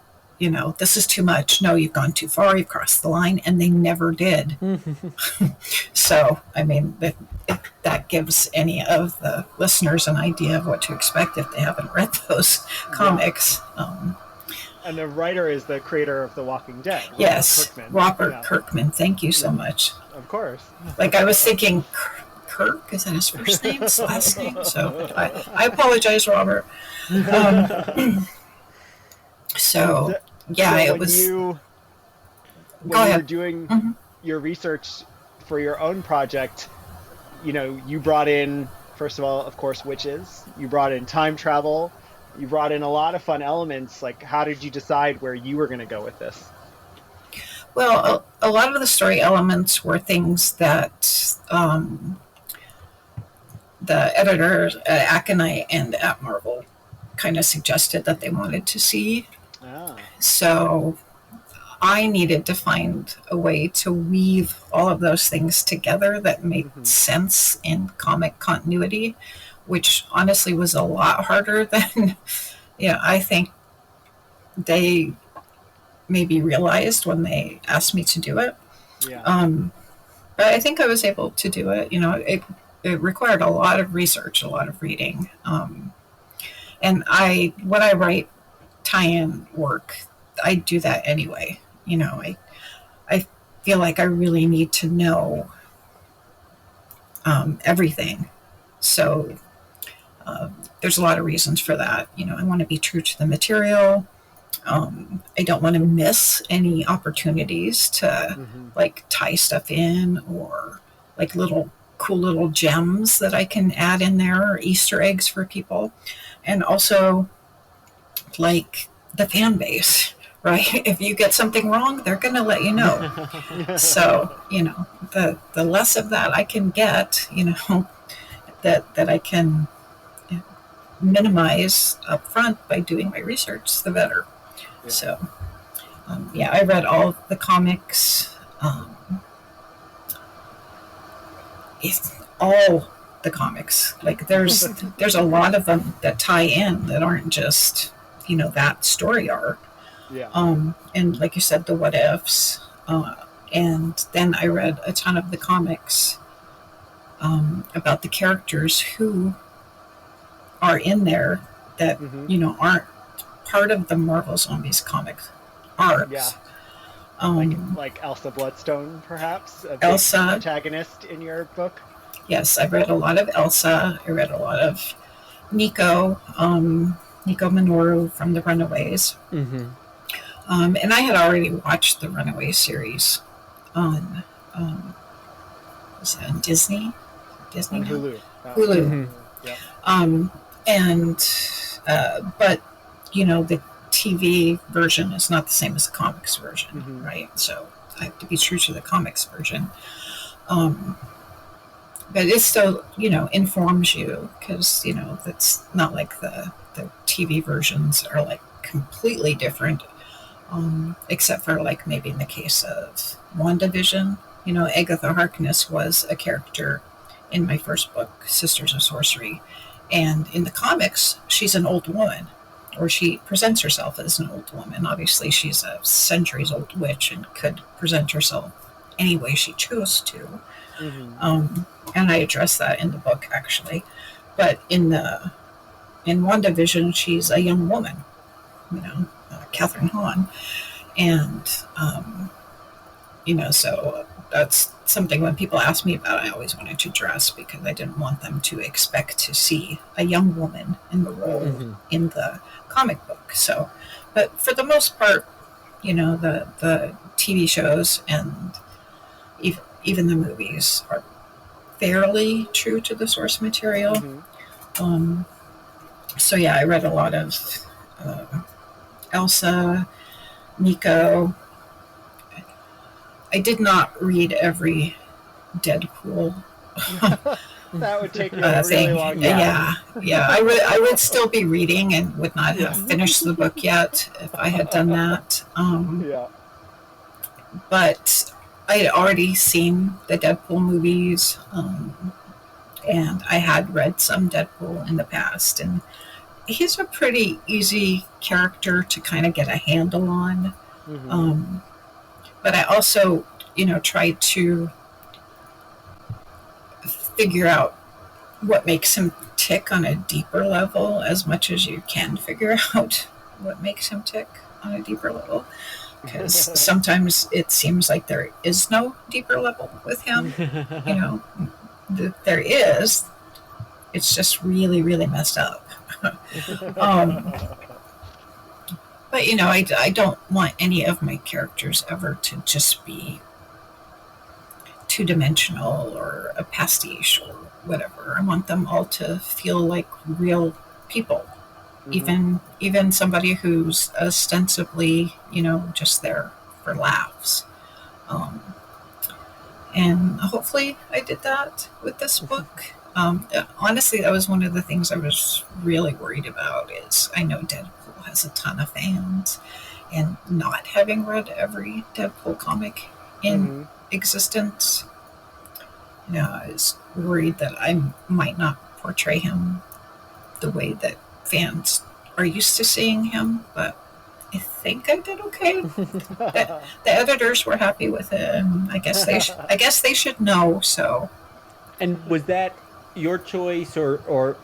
this is too much. No, you've gone too far. You've crossed the line. And they never did. So, I mean, that gives any of the listeners an idea of what to expect if they haven't read those comics. And the writer is the creator of The Walking Dead. Yes, Robert Kirkman. Thank you so much. Of course. Like, I was thinking, Kirk? Is that his first name? His last name? So, I apologize, Robert. So it was. When you were doing your research for your own project, you brought in, first of all, of course, witches. You brought in time travel. You brought in a lot of fun elements. Like, how did you decide where you were going to go with this? Well, a lot of the story elements were things that the editors at Aconyte and at Marvel kind of suggested that they wanted to see. So I needed to find a way to weave all of those things together that made sense in comic continuity, which honestly was a lot harder than I think they maybe realized when they asked me to do it. But I think I was able to do it. It required a lot of research, a lot of reading. And when I write tie-in work, I do that anyway. I feel like I really need to know everything. So there's a lot of reasons for that. I want to be true to the material. I don't want to miss any opportunities to tie stuff in, or cool little gems that I can add in there, or Easter eggs for people. And also the fan base, right? If you get something wrong, they're going to let you know. So, the less of that I can get, that I can minimize up front by doing my research, the better. Yeah. So, yeah, I read all the comics. All the comics. Like there's a lot of them that tie in that aren't just that story arc. Yeah. And like you said, the what ifs. And then I read a ton of the comics about the characters who are in there that aren't part of the Marvel Zombies comic arcs. Yeah. Like Elsa Bloodstone, perhaps? A big Elsa. protagonist in your book? Yes, I read a lot of Elsa. I read a lot of Nico, Nico Minoru from The Runaways. Mm-hmm. And I had already watched the Runaways series on, was that on Disney? On Hulu. Hulu. Mm-hmm. Yeah. But, the TV version is not the same as the comics version, right? So I have to be true to the comics version. But it still, informs you because, that's not like the TV versions are like completely different, except for like maybe in the case of WandaVision. Agatha Harkness was a character in my first book, Sisters of Sorcery. And in the comics, she's an old woman, or she presents herself as an old woman. Obviously, she's a centuries-old witch and could present herself any way she chose to. And I address that in the book, actually. But in WandaVision, she's a young woman, Catherine Hahn. And, so that's something when people ask me about, I always wanted to address because I didn't want them to expect to see a young woman in the role in the comic book. So, but for the most part, the TV shows and even the movies are fairly true to the source material. So yeah, I read a lot of Elsa, Nico. I did not read every Deadpool that would take you a really long time. Yeah. I would still be reading and would not have finished the book yet if I had done that. But I had already seen the Deadpool movies, and I had read some Deadpool in the past, and he's a pretty easy character to kind of get a handle on. But I also, tried to figure out what makes him tick on a deeper level as much as you can figure out what makes him tick on a deeper level. Because sometimes it seems like there is no deeper level with him. There is. It's just really, really messed up. But, I don't want any of my characters ever to just be two-dimensional or a pastiche or whatever. I want them all to feel like real people. Even somebody who's ostensibly, just there for laughs. And hopefully I did that with this book. Honestly, that was one of the things I was really worried about is I know Deadpool has a ton of fans, and not having read every Deadpool comic in existence, I was worried that I might not portray him the way that fans are used to seeing him, but I think I did okay. The editors were happy with it, and I guess they should know. So, and was that your choice, or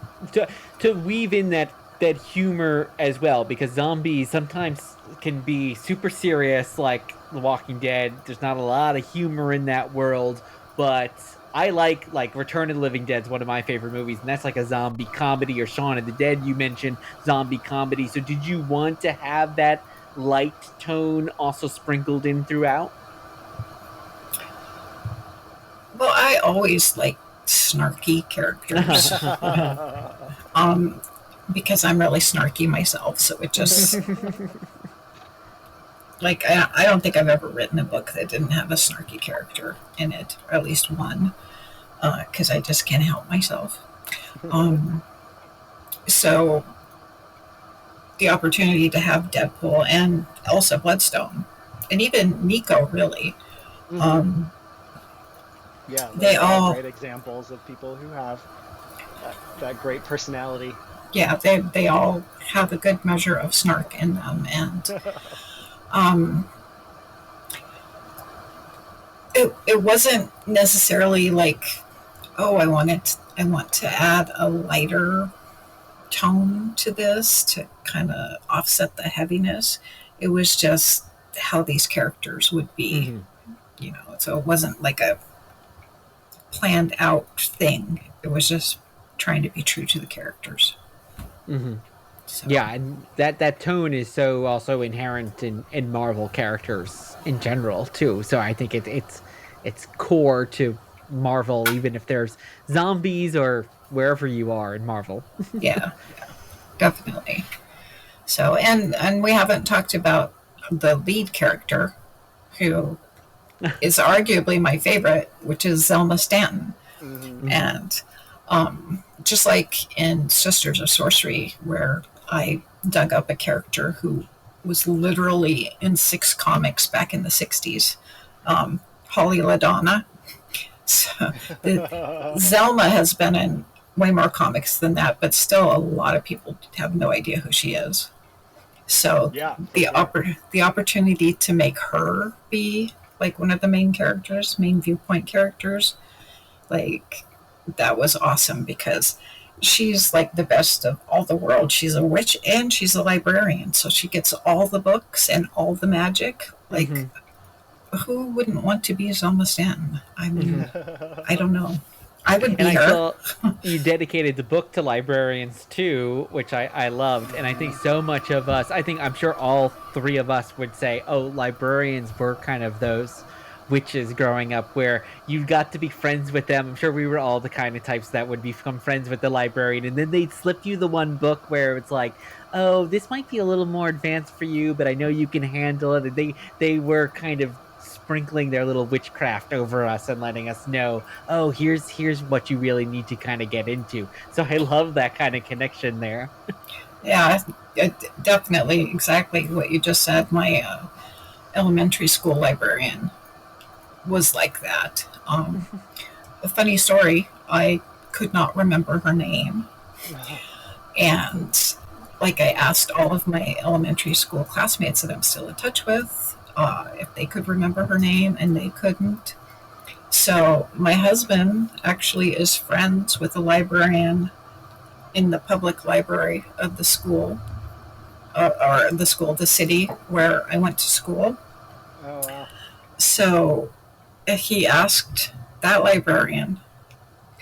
to weave in that humor as well? Because zombies sometimes can be super serious, like The Walking Dead. There's not a lot of humor in that world, but I like Return of the Living Dead's one of my favorite movies, and that's like a zombie comedy. Or Shaun of the Dead, you mentioned zombie comedy. So did you want to have that light tone also sprinkled in throughout? Well, I always like snarky characters. Because I'm really snarky myself, so it just like I don't think I've ever written a book that didn't have a snarky character in it, or at least one, because I just can't help myself. So the opportunity to have Deadpool and Elsa Bloodstone, and even Nico, really. Mm-hmm. Yeah, they all great examples of people who have that great personality. Yeah, they all have a good measure of snark in them, and it wasn't necessarily like, oh, I want to add a lighter tone to this to kind of offset the heaviness. It was just how these characters would be, so it wasn't like a planned out thing. It was just trying to be true to the characters. So. Yeah, and that tone is so also inherent in Marvel characters in general too. So I think it's core to Marvel, even if there's zombies or wherever you are in Marvel. yeah, definitely. So and we haven't talked about the lead character, who is arguably my favorite, which is Zelma Stanton. And just like in Sisters of Sorcery, where I dug up a character who was literally in 6 comics back in the 60s, Holly LaDonna. So Zelma has been in way more comics than that, but still a lot of people have no idea who she is. So the opportunity to make her be like one of the main viewpoint characters, like, that was awesome, because she's like the best of all the world. She's a witch and she's a librarian, so she gets all the books and all the magic. Like, who wouldn't want to be Zelma Stanton? I mean, I don't know. I would be and her. I saw you dedicated the book to librarians too, which I loved. And I think so much of us, I'm sure all 3 of us would say, oh, librarians were kind of those witches growing up where you got to be friends with them. I'm sure we were all the kind of types that would become friends with the librarian, and then they'd slip you the one book where it's like, oh, this might be a little more advanced for you, but I know you can handle it. And they were kind of sprinkling their little witchcraft over us and letting us know, oh, here's what you really need to kind of get into. So I love that kind of connection there. Yeah, definitely exactly what you just said. My elementary school librarian was like that. A funny story, I could not remember her name. And like, I asked all of my elementary school classmates that I'm still in touch with if they could remember her name, and they couldn't. So my husband actually is friends with a librarian in the public library of the school, or the city where I went to school. Oh, wow. So he asked that librarian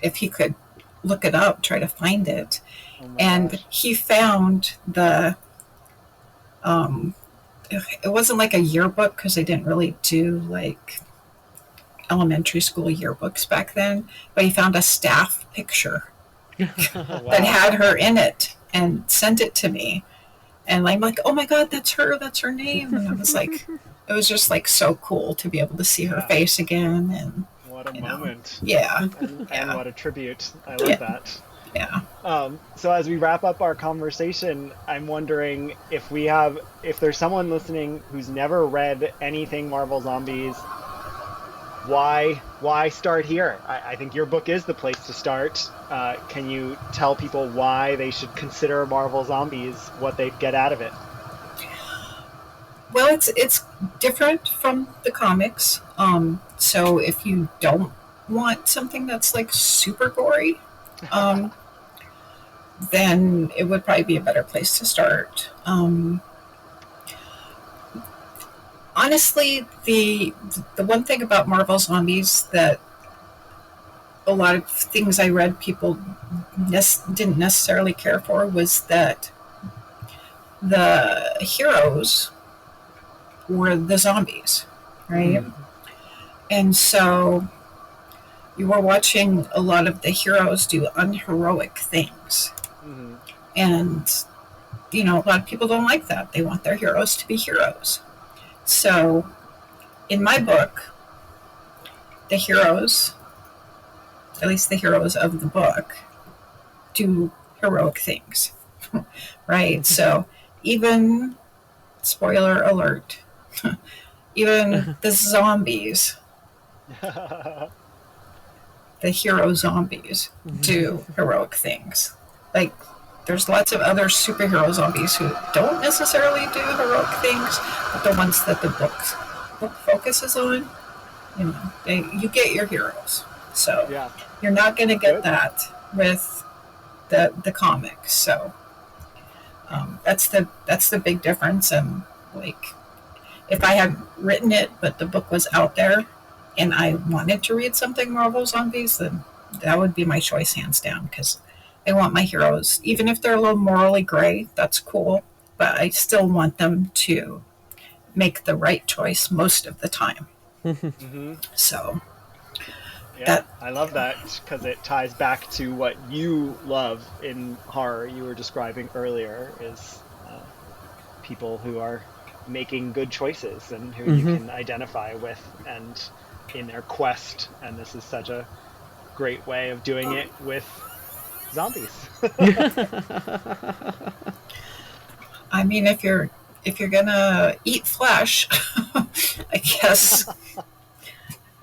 if he could look it up, try to find it. And gosh. He found the it wasn't like a yearbook, because they didn't really do like elementary school yearbooks back then, but he found a staff picture that had her in it and sent it to me. And I'm like, oh my God, that's her name. And I was like, it was just like so cool to be able to see her face again. And what a moment. Yeah. And what a tribute. I love that. Yeah. So as we wrap up our conversation, I'm wondering if there's someone listening who's never read anything Marvel Zombies, why start here? I think your book is the place to start. Can you tell people why they should consider Marvel Zombies, what they'd get out of it? Well, it's different from the comics. So if you don't want something that's like super gory, then it would probably be a better place to start. Honestly, the one thing about Marvel Zombies that a lot of things I read people didn't necessarily care for was that the heroes were the zombies, right? And so you were watching a lot of the heroes do unheroic things. And, a lot of people don't like that. They want their heroes to be heroes. So, in my book, the heroes, at least the heroes of the book, do heroic things, right? So, even, spoiler alert, even the zombies, the hero zombies, do heroic things. Like, there's lots of other superhero zombies who don't necessarily do heroic things, but the ones that the book focuses on, you get your heroes. So you're not going to get that with the comics. So that's the big difference. And like, if I had written it, but the book was out there, and I wanted to read something Marvel Zombies, then that would be my choice, hands down, because I want my heroes, even if they're a little morally gray, that's cool, but I still want them to make the right choice most of the time. So I love that, because it ties back to what you love in horror. You were describing earlier is people who are making good choices and who you can identify with and in their quest, and this is such a great way of doing it with zombies. I mean, if you're gonna eat flesh, I guess.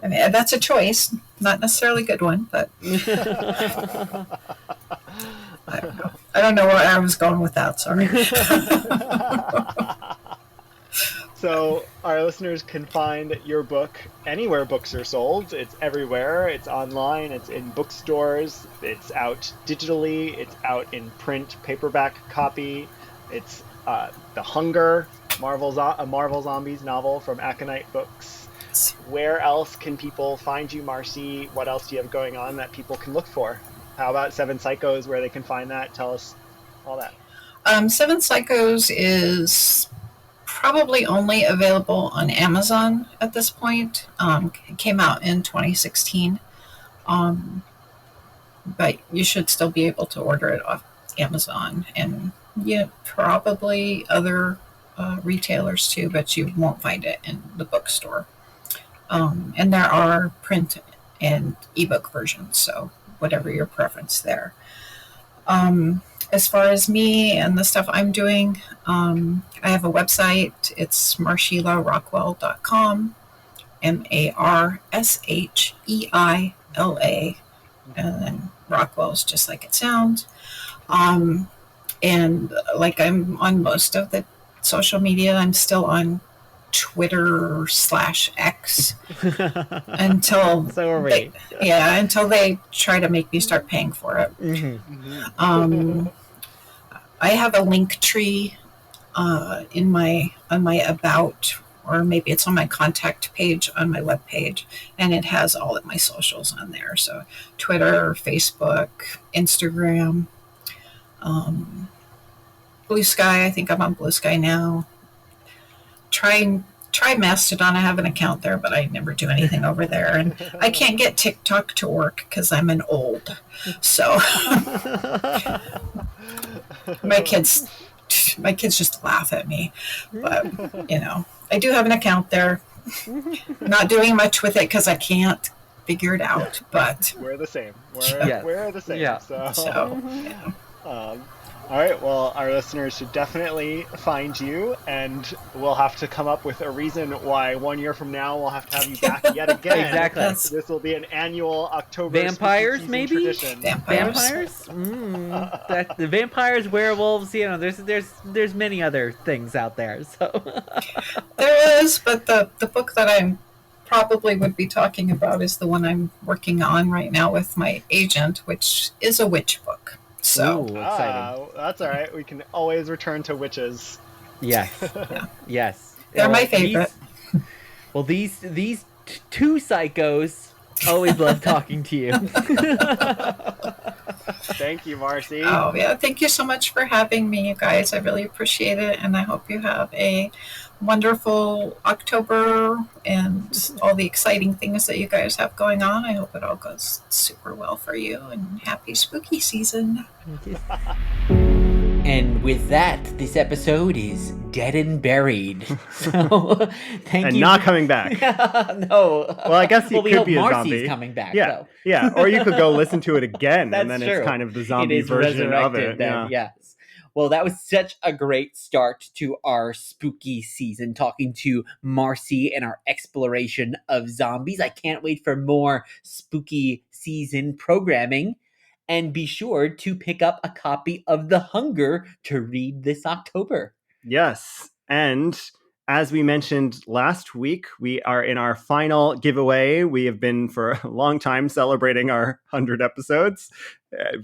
I mean, that's a choice, not necessarily a good one, but I don't know. I don't know where I was going with that. Sorry. So our listeners can find your book anywhere books are sold. It's everywhere. It's online. It's in bookstores. It's out digitally. It's out in print paperback copy. It's The Hunger, a Marvel Zombies novel from Aconyte Books. Where else can people find you, Marcy? What else do you have going on that people can look for? How about Seven Psychos, where they can find that? Tell us all that. Seven Psychos is probably only available on Amazon at this point. It came out in 2016. But you should still be able to order it off Amazon, and probably other retailers too, but you won't find it in the bookstore. And there are print and ebook versions, so whatever your preference there. As far as me and the stuff I'm doing, I have a website. It's MarsheilaRockwell.com, MarSheila, and then Rockwell is just like it sounds. And like, I'm on most of the social media. I'm still on Twitter/X until so are we. Until they try to make me start paying for it. I have a link tree on my about, or maybe it's on my contact page on my webpage, and it has all of my socials on there. So Twitter, Facebook, Instagram, Blue Sky. I think I'm on Blue Sky now. Try Mastodon. I have an account there, but I never do anything over there. And I can't get TikTok to work because I'm an old. So my kids just laugh at me. But, I do have an account there. Not doing much with it because I can't figure it out. But we're the same. We're the same. Yeah. So yeah. All right, well, our listeners should definitely find you, and we'll have to come up with a reason why 1 year from now we'll have to have you back yet again. Exactly. This will be an annual October vampires, maybe tradition. Vampires. The vampires, werewolves. There's many other things out there. So there is, but the book that I'm probably would be talking about is the one I'm working on right now with my agent, which is a witch book. So exciting. That's all right. We can always return to witches. Yes. Yes. They're my favorite. These two psychos always love talking to you. Thank you, Marcy. Oh, yeah. Thank you so much for having me, you guys. I really appreciate it. And I hope you have a wonderful October and all the exciting things that you guys have going on. I hope it all goes super well for you, and happy spooky season. And with that, this episode is dead and buried. So, thank and you. not coming back. No. Well, I guess you we could hope be a Marcy's zombie. coming back. Yeah, So. yeah. Or you could go listen to it again, That's and then true. it's kind of the It zombie is version of resurrected it. then, Yeah. yes. Well, Well, that was such a great start to our spooky season, talking to Marcy and our exploration of zombies. I can't wait for more spooky season programming. And be sure to pick up a copy of The Hunger to read this October. Yes. And as we mentioned last week, we are in our final giveaway. We have been for a long time celebrating our 100 episodes,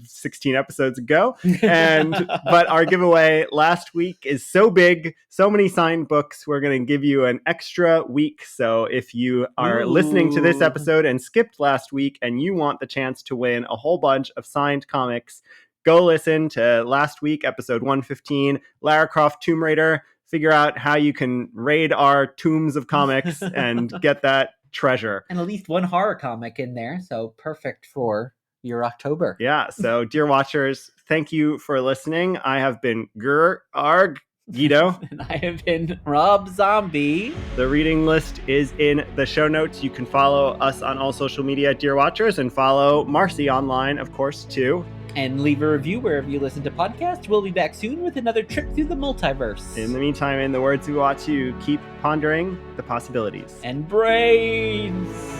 16 episodes ago. But our giveaway last week is so big, so many signed books, we're going to give you an extra week. So if you are listening to this episode and skipped last week and you want the chance to win a whole bunch of signed comics, go listen to last week, episode 115, Lara Croft Tomb Raider. Figure out how you can raid our tombs of comics and get that treasure. And at least one horror comic in there, so perfect for your October. Yeah, so dear watchers, thank you for listening. I have been Guido. And I have been Rob Zombie. The reading list is in the show notes. You can follow us on all social media, dear watchers, and follow Marcy online, of course, too. And leave a review wherever you listen to podcasts. We'll be back soon with another trip through the multiverse. In the meantime, in the words we want to keep pondering the possibilities. And brains!